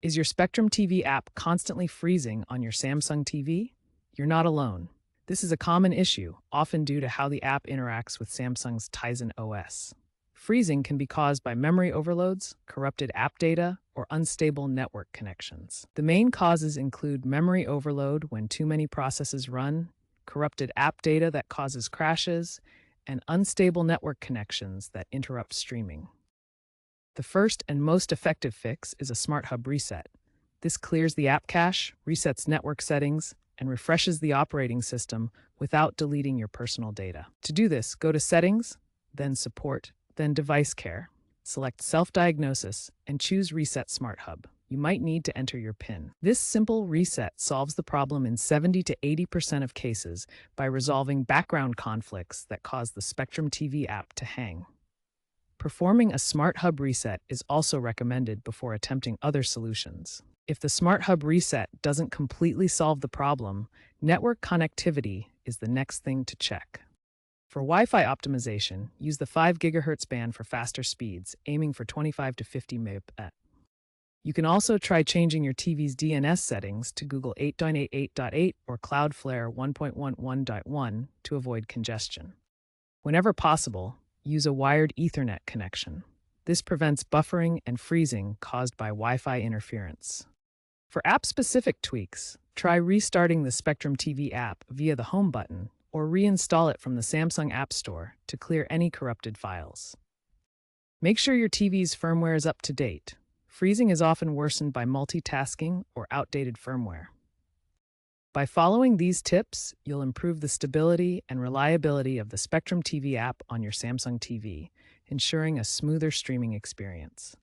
Is your Spectrum TV app constantly freezing on your Samsung TV? You're not alone. This is a common issue, often due to how the app interacts with Samsung's Tizen OS. Freezing can be caused by memory overloads, corrupted app data, or unstable network connections. The main causes include memory overload when too many processes run, corrupted app data that causes crashes, and unstable network connections that interrupt streaming. The first and most effective fix is a Smart Hub reset. This clears the app cache, resets network settings, and refreshes the operating system without deleting your personal data. To do this, go to Settings, then Support, then Device Care. Select Self-Diagnosis and choose Reset Smart Hub. You might need to enter your PIN. This simple reset solves the problem in 70 to 80% of cases by resolving background conflicts that cause the Spectrum TV app to hang. Performing a Smart Hub reset is also recommended before attempting other solutions. If the Smart Hub reset doesn't completely solve the problem, network connectivity is the next thing to check. For Wi-Fi optimization, use the 5 GHz band for faster speeds, aiming for 25 to 50 Mbps. You can also try changing your TV's DNS settings to Google 8.88.8 or Cloudflare 1.11.1 to avoid congestion. Whenever possible, use a wired Ethernet connection. This prevents buffering and freezing caused by Wi-Fi interference. For app-specific tweaks, try restarting the Spectrum TV app via the Home button or reinstall it from the Samsung App Store to clear any corrupted files. Make sure your TV's firmware is up to date. Freezing is often worsened by multitasking or outdated firmware. By following these tips, you'll improve the stability and reliability of the Spectrum TV app on your Samsung TV, ensuring a smoother streaming experience.